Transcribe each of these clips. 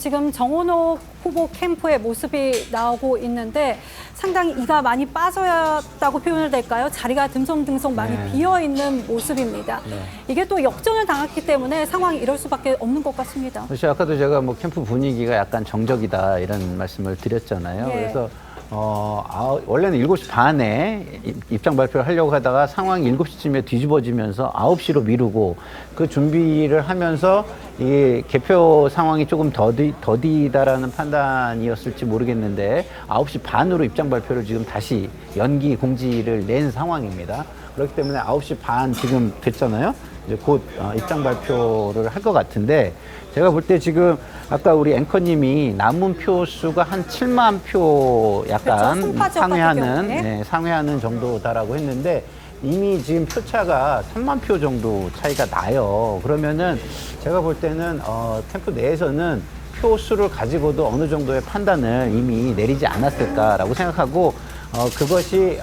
지금 정원호 후보 캠프의 모습이 나오고 있는데 상당히 이가 많이 빠졌다고 표현을 될까요? 자리가 듬성듬성 많이 비어있는 모습입니다. 이게 또 역전을 당했기 때문에 상황이 이럴 수밖에 없는 것 같습니다. 사실 아까도 제가 뭐 캠프 분위기가 약간 정적이다 이런 말씀을 드렸잖아요. 예. 그래서 원래는 7시 반에 입장 발표를 하려고 하다가 상황이 7시쯤에 뒤집어지면서 9시로 미루고 그 준비를 하면서 이 개표 상황이 조금 더디다라는 판단이었을지 모르겠는데 9시 반으로 입장 발표를 지금 다시 연기 공지를 낸 상황입니다. 그렇기 때문에 9시 반 지금 됐잖아요. 이제 곧 입장 발표를 할 것 같은데 제가 볼 때 지금 아까 우리 앵커님이 남은 표 수가 한 7만 표 약간 그렇죠. 상회하는 정도다라고 했는데 이미 지금 표차가 3만 표 정도 차이가 나요. 그러면은 제가 볼 때는 캠프 내에서는 표 수를 가지고도 어느 정도의 판단을 이미 내리지 않았을까라고 생각하고 그것이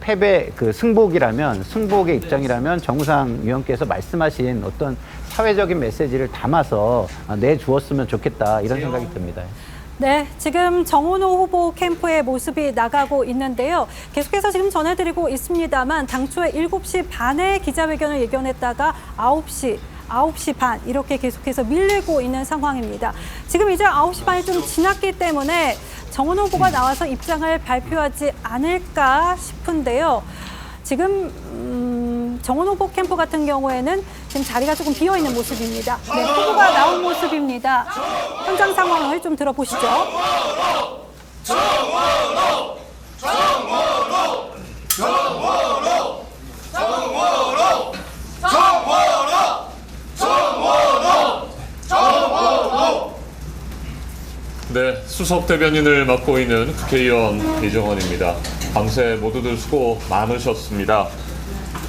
패배 승복의 입장이라면 정우상 위원께서 말씀하신 어떤 사회적인 메시지를 담아서 내주었으면 좋겠다 이런 생각이 듭니다. 네, 지금 정원호 후보 캠프의 모습이 나가고 있는데요. 계속해서 지금 전해드리고 있습니다만 당초에 7시 반에 기자회견을 예견했다가 9시 반 이렇게 계속해서 밀리고 있는 상황입니다. 지금 이제 9시 반이 좀 지났기 때문에 정원호 후보가 나와서 입장을 발표하지 않을까 싶은데요. 지금 정원호 후보 캠프 같은 경우에는 지금 자리가 조금 비어있는 모습입니다. 네, 후보가 나온 모습입니다. 현장 상황을 좀 들어보시죠. 정원호! 정원호! 정원호! 정원호! 정원호! 정원호! 정원호! 네, 수석 대변인을 맡고 있는 국회의원 이정원입니다. 밤새 모두들 수고 많으셨습니다.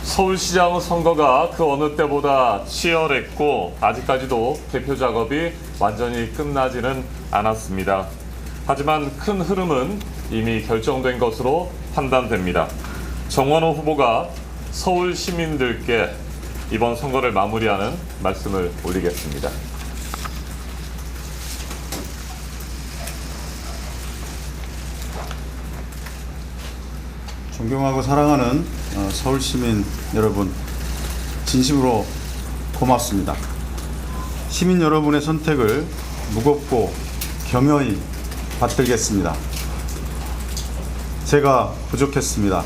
서울시장 선거가 그 어느 때보다 치열했고 아직까지도 개표 작업이 완전히 끝나지는 않았습니다. 하지만 큰 흐름은 이미 결정된 것으로 판단됩니다. 정원호 후보가 서울 시민들께 이번 선거를 마무리하는 말씀을 올리겠습니다. 존경하고 사랑하는 서울 시민 여러분, 진심으로 고맙습니다. 시민 여러분의 선택을 무겁고 겸허히 받들겠습니다. 제가 부족했습니다.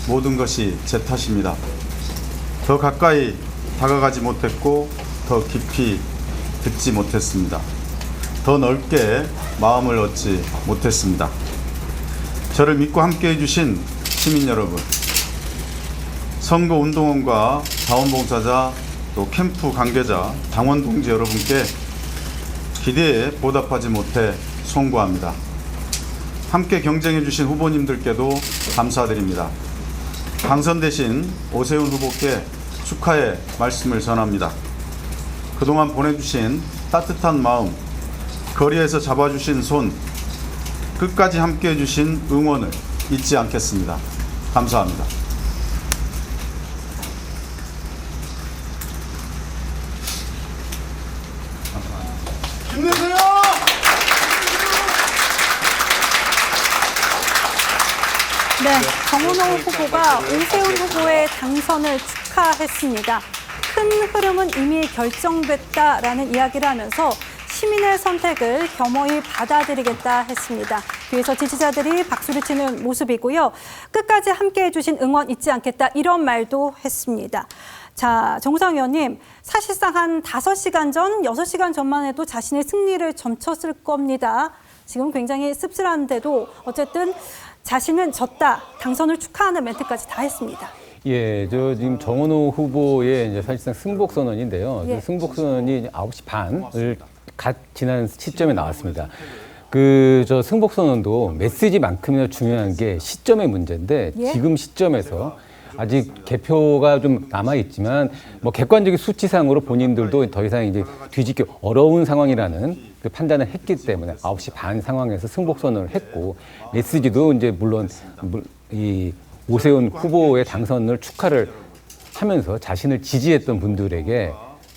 모든 것이 제 탓입니다. 더 가까이 다가가지 못했고 더 깊이 듣지 못했습니다. 더 넓게 마음을 얻지 못했습니다. 저를 믿고 함께해 주신 시민 여러분, 선거운동원과 자원봉사자, 또 캠프 관계자, 당원 동지 여러분께 기대에 보답하지 못해 송구합니다. 함께 경쟁해 주신 후보님들께도 감사드립니다. 당선되신 오세훈 후보께 축하의 말씀을 전합니다. 그동안 보내주신 따뜻한 마음, 거리에서 잡아주신 손, 끝까지 함께해 주신 응원을 잊지 않겠습니다. 감사합니다. 힘내세요! 네, 정원호 후보가 오세훈 후보의 당선을 축하했습니다. 큰 흐름은 이미 결정됐다라는 이야기를 하면서 시민의 선택을 겸허히 받아들이겠다 했습니다. 뒤에서 지지자들이 박수를 치는 모습이고요. 끝까지 함께해 주신 응원 잊지 않겠다 이런 말도 했습니다. 자, 정우상 의원님, 사실상 한 5시간 전, 6시간 전만 해도 자신의 승리를 점쳤을 겁니다. 지금 굉장히 씁쓸한데도 어쨌든 자신은 졌다, 당선을 축하하는 멘트까지 다 했습니다. 예, 지금 정원호 후보의 이제 사실상 승복 선언인데요. 예. 그 승복 선언이 9시 반을 갓 지난 시점에 나왔습니다. 승복 선언도 메시지만큼이나 중요한 게 시점의 문제인데 예? 지금 시점에서 아직 개표가 좀 남아있지만 뭐 객관적인 수치상으로 본인들도 더 이상 이제 뒤집기 어려운 상황이라는 그 판단을 했기 때문에 9시 반 상황에서 승복 선언을 했고 메시지도 이제 물론 이 오세훈 후보의 당선을 축하를 하면서 자신을 지지했던 분들에게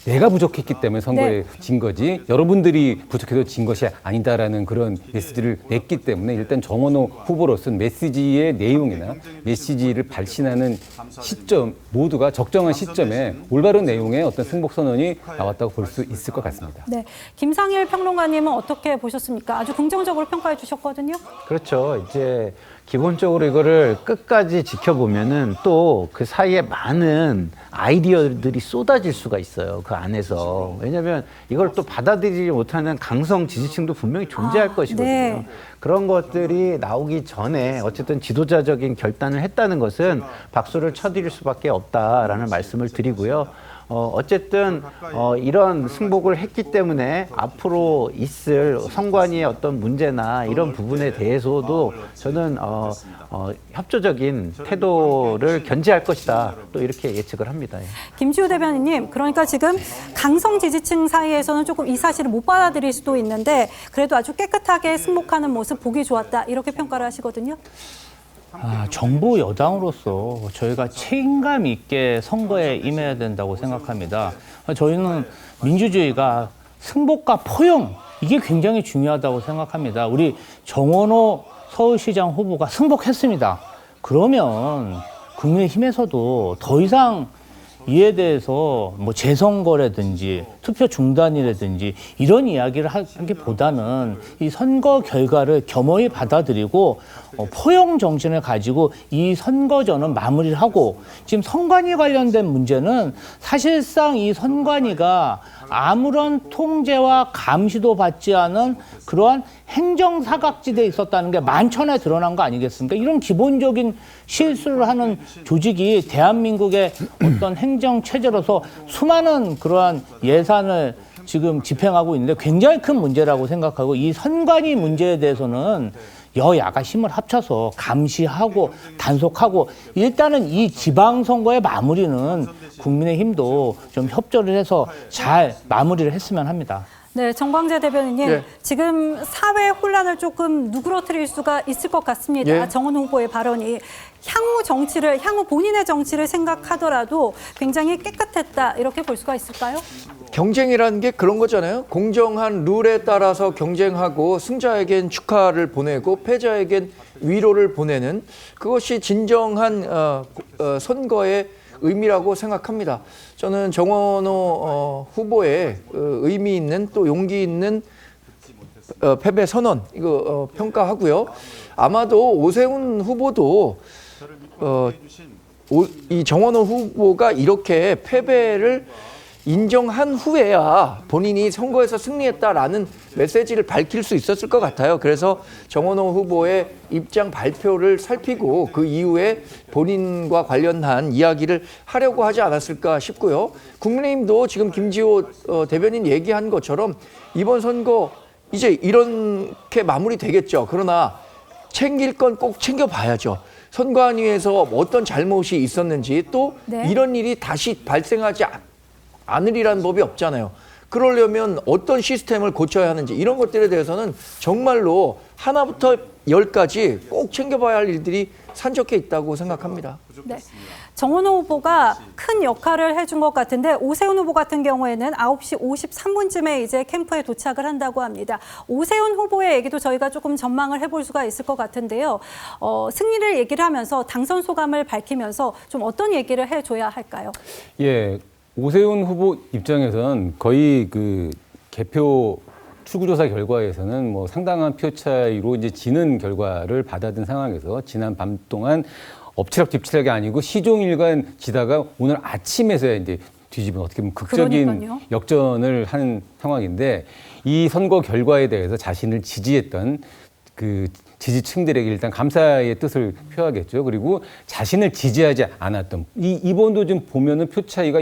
내가 부족했기 때문에 선거에 네. 진 거지 여러분들이 부족해서 진 것이 아니다라는 그런 메시지를 냈기 때문에 일단 정원호 후보로서는 메시지의 내용이나 메시지를 발신하는 시점 모두가 적정한 시점에 올바른 내용의 어떤 승복 선언이 나왔다고 볼 수 있을 것 같습니다. 네, 김상일 평론가님은 어떻게 보셨습니까? 아주 긍정적으로 평가해 주셨거든요. 그렇죠. 이제 기본적으로 이거를 끝까지 지켜보면은 또 그 사이에 많은 아이디어들이 쏟아질 수가 있어요. 그 안에서. 왜냐하면 이걸 또 받아들이지 못하는 강성 지지층도 분명히 존재할 것이거든요. 네. 그런 것들이 나오기 전에 어쨌든 지도자적인 결단을 했다는 것은 박수를 쳐드릴 수밖에 없다라는 말씀을 드리고요. 어쨌든 이런 승복을 했기 때문에 앞으로 있을 선관위의 어떤 문제나 이런 부분에 대해서도 저는 협조적인 태도를 견지할 것이다. 또 이렇게 예측을 합니다. 김지우 대변인님, 그러니까 지금 강성 지지층 사이에서는 조금 이 사실을 못 받아들일 수도 있는데 그래도 아주 깨끗하게 승복하는 모습 보기 좋았다. 이렇게 평가를 하시거든요. 정부 여당으로서 저희가 책임감 있게 선거에 임해야 된다고 생각합니다. 저희는 민주주의가 승복과 포용, 이게 굉장히 중요하다고 생각합니다. 우리 정원호 서울시장 후보가 승복했습니다. 그러면 국민의힘에서도 더 이상 이에 대해서 뭐 재선거라든지 투표 중단이라든지 이런 이야기를 하기보다는 이 선거 결과를 겸허히 받아들이고 포용 정신을 가지고 이 선거전은 마무리를 하고, 지금 선관위 관련된 문제는 사실상 이 선관위가 아무런 통제와 감시도 받지 않은 그러한 행정사각지대에 있었다는 게 만천에 드러난 거 아니겠습니까? 이런 기본적인 실수를 하는 조직이 대한민국의 어떤 행정체제로서 수많은 그러한 예산을 지금 집행하고 있는데 굉장히 큰 문제라고 생각하고, 이 선관위 문제에 대해서는 여야가 힘을 합쳐서 감시하고 단속하고, 일단은 이 지방선거의 마무리는 국민의힘도 좀 협조를 해서 잘 마무리를 했으면 합니다. 네, 정광재 대변인님, 예. 지금 사회 혼란을 조금 누그러뜨릴 수가 있을 것 같습니다. 예. 정원 후보의 발언이 향후 본인의 정치를 생각하더라도 굉장히 깨끗했다, 이렇게 볼 수가 있을까요? 경쟁이라는 게 그런 거잖아요. 공정한 룰에 따라서 경쟁하고 승자에겐 축하를 보내고 패자에겐 위로를 보내는, 그것이 진정한 선거의 의미라고 생각합니다. 저는 정원호 후보의 의미 있는 또 용기 있는 패배 선언, 이거 평가하고요. 아마도 오세훈 후보도 이 정원호 후보가 이렇게 패배를 인정한 후에야 본인이 선거에서 승리했다라는 메시지를 밝힐 수 있었을 것 같아요. 그래서 정원호 후보의 입장 발표를 살피고 그 이후에 본인과 관련한 이야기를 하려고 하지 않았을까 싶고요. 국민의힘도 지금 김지호 대변인 얘기한 것처럼 이번 선거 이제 이렇게 마무리되겠죠. 그러나 챙길 건 꼭 챙겨봐야죠. 선관위에서 어떤 잘못이 있었는지, 또 네. 이런 일이 다시 발생하지 않으리라는 법이 없잖아요. 그러려면 어떤 시스템을 고쳐야 하는지, 이런 것들에 대해서는 정말로 하나부터 열까지 꼭 챙겨봐야 할 일들이 산적해 있다고 생각합니다. 네. 정원호 후보가 큰 역할을 해준 것 같은데, 오세훈 후보 같은 경우에는 9시 53분쯤에 이제 캠프에 도착을 한다고 합니다. 오세훈 후보의 얘기도 저희가 조금 전망을 해볼 수가 있을 것 같은데요. 승리를 얘기를 하면서 당선 소감을 밝히면서 좀 어떤 얘기를 해줘야 할까요? 예, 오세훈 후보 입장에서는 거의 그 개표 출구조사 결과에서는 뭐 상당한 표 차이로 이제 지는 결과를 받아든 상황에서 지난 밤 동안 엎치락뒤치락이 아니고 시종일관 지다가 오늘 아침에서야 이제 뒤집은 어떻게 보면 극적인 그러니까요. 역전을 한 상황인데, 이 선거 결과에 대해서 자신을 지지했던 그 지지층들에게 일단 감사의 뜻을 표하겠죠. 그리고 자신을 지지하지 않았던 이번도 좀 보면은 표 차이가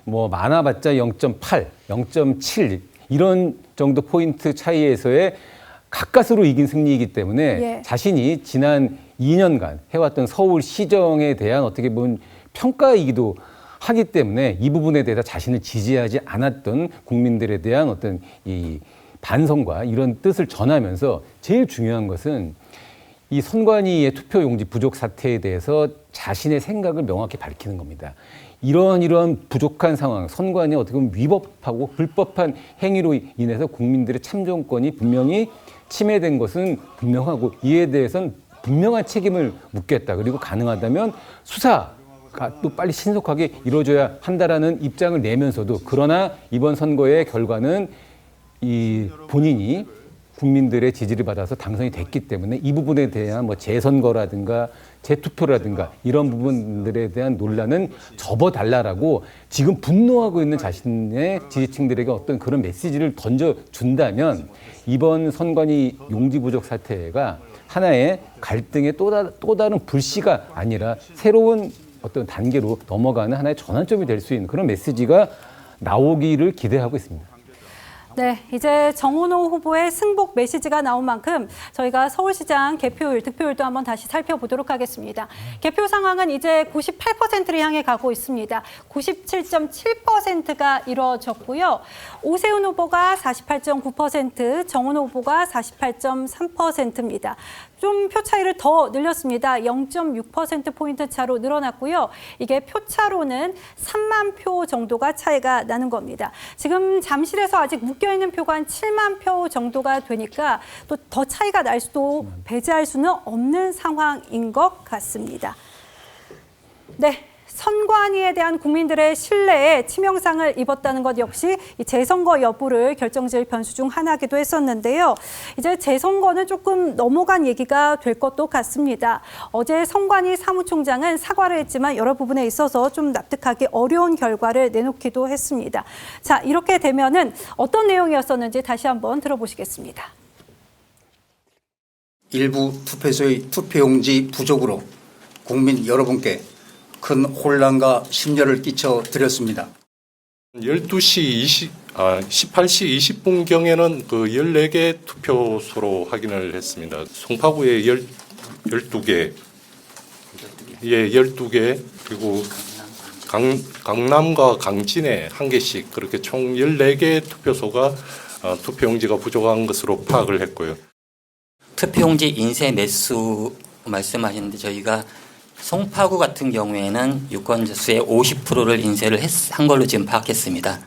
많아봤자 0.8, 0.7 이런 정도 포인트 차이에서의 가까스로 이긴 승리이기 때문에 예. 자신이 지난 2년간 해왔던 서울시정에 대한 어떻게 보면 평가이기도 하기 때문에 이 부분에 대해서 자신을 지지하지 않았던 국민들에 대한 어떤 이 반성과 이런 뜻을 전하면서 제일 중요한 것은 이 선관위의 투표 용지 부족 사태에 대해서 자신의 생각을 명확히 밝히는 겁니다. 이러한 부족한 상황, 선관위 어떻게 보면 위법하고 불법한 행위로 인해서 국민들의 참정권이 분명히 침해된 것은 분명하고 이에 대해서는 분명한 책임을 묻겠다. 그리고 가능하다면 수사가 또 빨리 신속하게 이루어져야 한다라는 입장을 내면서도 그러나 이번 선거의 결과는 이 본인이 국민들의 지지를 받아서 당선이 됐기 때문에 이 부분에 대한 뭐 재선거라든가 재투표라든가 이런 부분들에 대한 논란은 접어달라라고 지금 분노하고 있는 자신의 지지층들에게 어떤 그런 메시지를 던져준다면 이번 선관위 용지 부족 사태가 하나의 갈등의 또 다른 불씨가 아니라 새로운 어떤 단계로 넘어가는 하나의 전환점이 될 수 있는 그런 메시지가 나오기를 기대하고 있습니다. 네, 이제 정은호 후보의 승복 메시지가 나온 만큼 저희가 서울시장 개표율, 득표율도 한번 다시 살펴보도록 하겠습니다. 개표 상황은 이제 98%를 향해 가고 있습니다. 97.7%가 이루어졌고요. 오세훈 후보가 48.9%, 정은호 후보가 48.3%입니다. 좀 표 차이를 더 늘렸습니다. 0.6%포인트 차로 늘어났고요. 이게 표 차로는 3만 표 정도가 차이가 나는 겁니다. 지금 잠실에서 아직 묶여있는 표가 한 7만 표 정도가 되니까 또 더 차이가 날 수도 배제할 수는 없는 상황인 것 같습니다. 네. 선관위에 대한 국민들의 신뢰에 치명상을 입었다는 것 역시 이 재선거 여부를 결정질 변수 중 하나이기도 했었는데요. 이제 재선거는 조금 넘어간 얘기가 될 것도 같습니다. 어제 선관위 사무총장은 사과를 했지만 여러 부분에 있어서 좀 납득하기 어려운 결과를 내놓기도 했습니다. 자, 이렇게 되면은 어떤 내용이었었는지 다시 한번 들어보시겠습니다. 일부 투표소의 투표용지 부족으로 국민 여러분께 큰 혼란과 심려를 끼쳐 드렸습니다. 18시 20분경에는 그 14개 투표소로 확인을 했습니다. 송파구에 12개, 예, 12개, 그리고 강남과 강진에 1개씩 그렇게 총 14개 투표소가 투표용지가 부족한 것으로 파악을 했고요. 투표용지 인쇄 매수 말씀하셨는데 저희가 송파구 같은 경우에는 유권자 수의 50%를 인쇄를 한 걸로 지금 파악했습니다.